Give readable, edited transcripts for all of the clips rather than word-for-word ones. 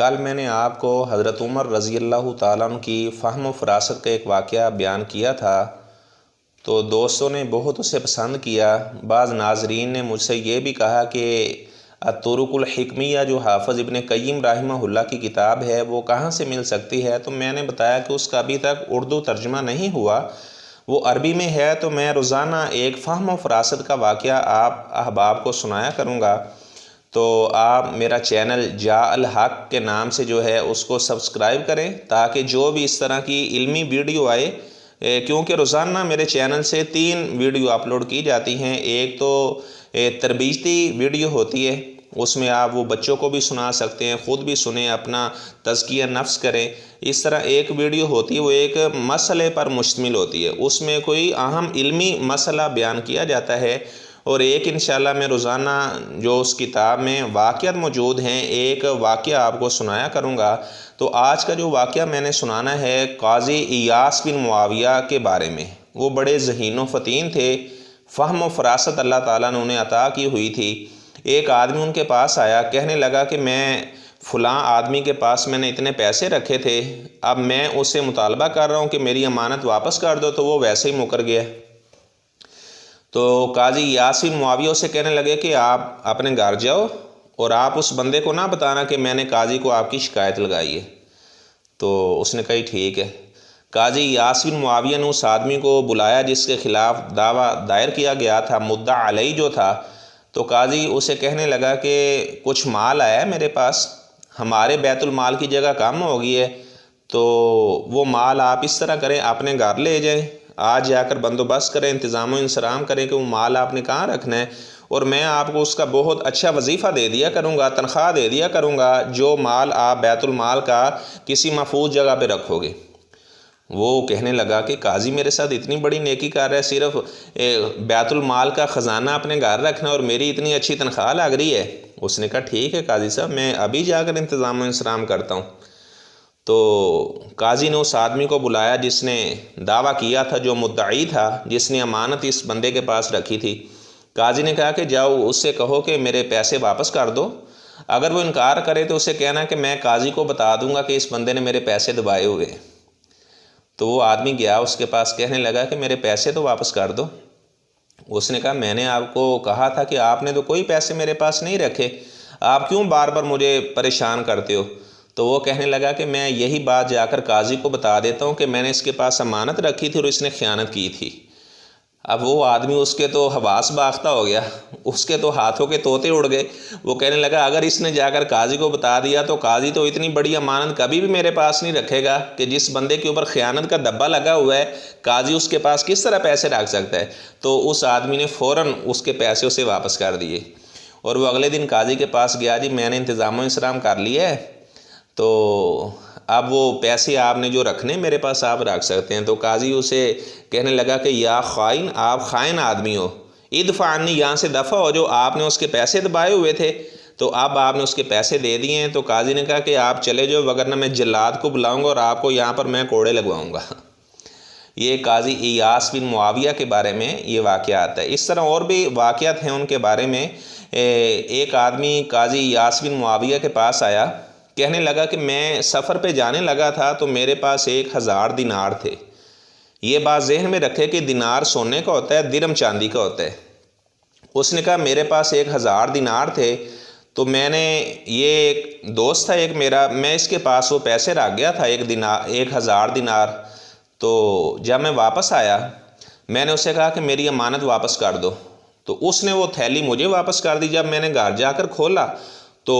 کل میں نے آپ کو حضرت عمر رضی اللہ تعالیٰ عنہ کی فہم و فراست کا ایک واقعہ بیان کیا تھا، تو دوستوں نے بہت اسے پسند کیا۔ بعض ناظرین نے مجھ سے یہ بھی کہا کہ الطرق الحکمیہ جو حافظ ابن قیم رحمہ اللہ کی کتاب ہے وہ کہاں سے مل سکتی ہے؟ تو میں نے بتایا کہ اس کا ابھی تک اردو ترجمہ نہیں ہوا، وہ عربی میں ہے، تو میں روزانہ ایک فہم و فراست کا واقعہ آپ احباب کو سنایا کروں گا۔ تو آپ میرا چینل جاء الحق کے نام سے جو ہے اس کو سبسکرائب کریں تاکہ جو بھی اس طرح کی علمی ویڈیو آئے، کیونکہ روزانہ میرے چینل سے 3 ویڈیو اپلوڈ کی جاتی ہیں۔ ایک تو تربیتی ویڈیو ہوتی ہے، اس میں آپ وہ بچوں کو بھی سنا سکتے ہیں، خود بھی سنیں، اپنا تزکیہ نفس کریں۔ اس طرح ایک ویڈیو ہوتی ہے، وہ ایک مسئلے پر مشتمل ہوتی ہے، اس میں کوئی اہم علمی مسئلہ بیان کیا جاتا ہے۔ اور ایک انشاءاللہ میں روزانہ جو اس کتاب میں واقعات موجود ہیں، ایک واقعہ آپ کو سنایا کروں گا۔ تو آج کا جو واقعہ میں نے سنانا ہے قاضی ایاس بن معاویہ کے بارے میں۔ وہ بڑے ذہین و فطین تھے، فہم و فراست اللہ تعالیٰ نے انہیں عطا کی ہوئی تھی۔ ایک آدمی ان کے پاس آیا، کہنے لگا کہ میں فلاں آدمی کے پاس میں نے اتنے پیسے رکھے تھے، اب میں اس سے مطالبہ کر رہا ہوں کہ میری امانت واپس کر دو، تو وہ ویسے ہی مکر گیا۔ تو قاضی ایاس بن معاویہ سے کہنے لگے کہ آپ اپنے گھر جاؤ اور آپ اس بندے کو نہ بتانا کہ میں نے قاضی کو آپ کی شکایت لگائی ہے۔ تو اس نے کہی ٹھیک ہے۔ قاضی ایاس بن معاویہ نے اس آدمی کو بلایا جس کے خلاف دعویٰ دائر کیا گیا تھا، مدعا علیہ جو تھا۔ تو قاضی اسے کہنے لگا کہ کچھ مال آیا ہے میرے پاس، ہمارے بیت المال کی جگہ کم ہو گئی ہے، تو وہ مال آپ اس طرح کریں، اپنے گھر لے جائیں، آج جا کر بندوبست کریں، انتظام و انصرام کریں کہ وہ مال آپ نے کہاں رکھنا ہے، اور میں آپ کو اس کا بہت اچھا وظیفہ دے دیا کروں گا، تنخواہ دے دیا کروں گا، جو مال آپ بیت المال کا کسی محفوظ جگہ پہ رکھو گے۔ وہ کہنے لگا کہ قاضی میرے ساتھ اتنی بڑی نیکی کر رہا ہے، صرف بیت المال کا خزانہ اپنے گھر رکھنا ہے اور میری اتنی اچھی تنخواہ لگ رہی ہے۔ اس نے کہا ٹھیک ہے قاضی صاحب، میں ابھی جا کر انتظام و انصرام کرتا ہوں۔ تو قاضی نے اس آدمی کو بلایا جس نے دعویٰ کیا تھا، جو مدعی تھا، جس نے امانت اس بندے کے پاس رکھی تھی۔ قاضی نے کہا کہ جاؤ اس سے کہو کہ میرے پیسے واپس کر دو، اگر وہ انکار کرے تو اسے کہنا کہ میں قاضی کو بتا دوں گا کہ اس بندے نے میرے پیسے دبائے ہوئے۔ تو وہ آدمی گیا اس کے پاس، کہنے لگا کہ میرے پیسے تو واپس کر دو۔ اس نے کہا میں نے آپ کو کہا تھا کہ آپ نے تو کوئی پیسے میرے پاس نہیں رکھے، آپ کیوں بار بار مجھے پریشان کرتے ہو؟ تو وہ کہنے لگا کہ میں یہی بات جا کر قاضی کو بتا دیتا ہوں کہ میں نے اس کے پاس امانت رکھی تھی اور اس نے خیانت کی تھی۔ اب وہ آدمی اس کے تو حواس باختہ ہو گیا، اس کے تو ہاتھوں کے طوطے اڑ گئے۔ وہ کہنے لگا اگر اس نے جا کر قاضی کو بتا دیا تو قاضی تو اتنی بڑی امانت کبھی بھی میرے پاس نہیں رکھے گا کہ جس بندے کے اوپر خیانت کا دبا لگا ہوا ہے، قاضی اس کے پاس کس طرح پیسے رکھ سکتا ہے؟ تو اس آدمی نے فوراً اس کے پیسے اسے واپس کر دیے، اور وہ اگلے دن قاضی کے پاس گیا، جی میں نے انتظام و انصرام کر لیا ہے، تو اب وہ پیسے آپ نے جو رکھنے میرے پاس آپ رکھ سکتے ہیں۔ تو قاضی اسے کہنے لگا کہ یا خائن، آپ خائن آدمی ہو، ادفع عنی، یہاں سے دفع ہو، جو آپ نے اس کے پیسے دبائے ہوئے تھے تو اب آپ نے اس کے پیسے دے دیے ہیں۔ تو قاضی نے کہا کہ آپ چلے جاؤ، وگرنہ میں جلاد کو بلاؤں گا اور آپ کو یہاں پر میں کوڑے لگواؤں گا۔ یہ قاضی ایاس بن معاویہ کے بارے میں یہ واقعہ آتا ہے۔ اس طرح اور بھی واقعات ہیں ان کے بارے میں۔ ایک آدمی قاضی ایاس بن معاویہ کے پاس آیا، کہنے لگا کہ میں سفر پہ جانے لگا تھا تو میرے پاس 1000 دینار تھے۔ یہ بات ذہن میں رکھے کہ دینار سونے کا ہوتا ہے، درہم چاندی کا ہوتا ہے۔ اس نے کہا میرے پاس 1000 دینار تھے، تو میں نے یہ ایک دوست تھا ایک میرا، میں اس کے پاس وہ پیسے رکھ گیا تھا 1000 دینار۔ تو جب میں واپس آیا میں نے اسے کہا کہ میری امانت واپس کر دو، تو اس نے وہ تھیلی مجھے واپس کر دی۔ جب میں نے گھر جا کر کھولا تو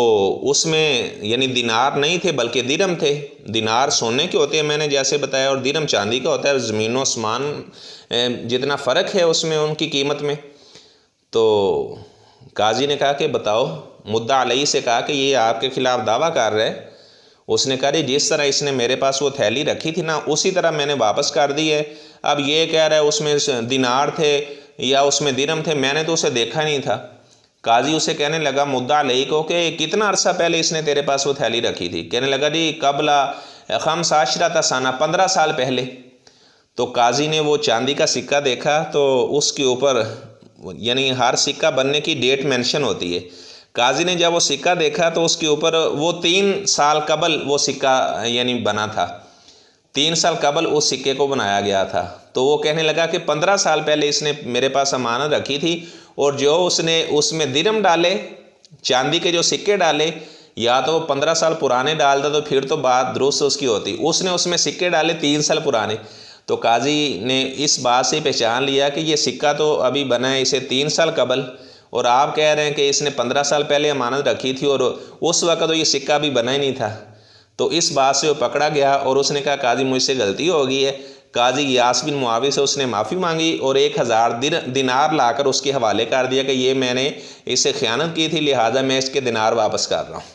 اس میں یعنی دینار نہیں تھے بلکہ درہم تھے۔ دینار سونے کے ہوتے ہیں میں نے جیسے بتایا، اور درہم چاندی کا ہوتا ہے، زمین و آسمان جتنا فرق ہے اس میں ان کی قیمت میں۔ تو قاضی نے کہا کہ بتاؤ، مدعا علیہ سے کہا کہ یہ آپ کے خلاف دعویٰ کر رہا ہے۔ اس نے کہا جس طرح اس نے میرے پاس وہ تھیلی رکھی تھی نا، اسی طرح میں نے واپس کر دی ہے۔ اب یہ کہہ رہا ہے اس میں دینار تھے یا اس میں درہم تھے، میں نے تو اسے دیکھا نہیں تھا۔ قاضی اسے کہنے لگا مدعا علیہ کو کہ کتنا عرصہ پہلے اس نے تیرے پاس وہ تھیلی رکھی تھی؟ کہنے لگا جی قبل 15 سنہ، 15 سال پہلے۔ تو قاضی نے وہ چاندی کا سکہ دیکھا تو اس کے اوپر یعنی ہر سکہ بننے کی ڈیٹ مینشن ہوتی ہے۔ قاضی نے جب وہ سکہ دیکھا تو اس کے اوپر وہ 3 سال قبل وہ سکہ یعنی بنا تھا، 3 سال قبل اس سکے کو بنایا گیا تھا۔ تو وہ کہنے لگا کہ 15 سال پہلے اس نے میرے پاس امانت رکھی تھی، اور جو اس نے اس میں درم ڈالے، چاندی کے جو سکے ڈالے، یا تو وہ 15 سال پرانے ڈالتا تو پھر تو بات درست اس کی ہوتی، اس نے اس میں سکے ڈالے 3 سال پرانے۔ تو قاضی نے اس بات سے پہچان لیا کہ یہ سکہ تو ابھی بنا ہے اسے 3 سال قبل، اور آپ کہہ رہے ہیں کہ اس نے 15 سال پہلے امانت رکھی تھی اور اس وقت تو یہ سکہ بھی بنا ہی نہیں تھا۔ تو اس بات سے وہ پکڑا گیا اور اس نے کہا قاضی مجھ سے غلطی ہو گئی ہے۔ قاضی غیاث بن معاویہ سے اس نے معافی مانگی اور 1000 دینار لا کر اس کے حوالے کر دیا کہ یہ میں نے اس سے خیانت کی تھی، لہٰذا میں اس کے دینار واپس کر رہا ہوں۔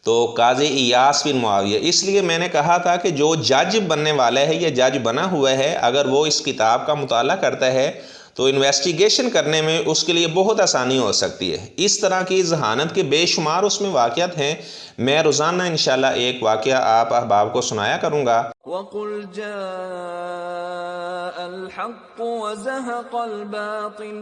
تو قاضی غیاث بن معاویہ، اس لیے میں نے کہا تھا کہ جو جج بننے والا ہے یا جج بنا ہوا ہے، اگر وہ اس کتاب کا مطالعہ کرتا ہے تو انویسٹیگیشن کرنے میں اس کے لیے بہت آسانی ہو سکتی ہے۔ اس طرح کی ذہانت کے بے شمار اس میں واقعات ہیں۔ میں روزانہ انشاءاللہ ایک واقعہ آپ احباب کو سنایا کروں گا۔ وَقُلْ جَاءَ الْحَقُّ وَزَهَقَ الْبَاطِلُ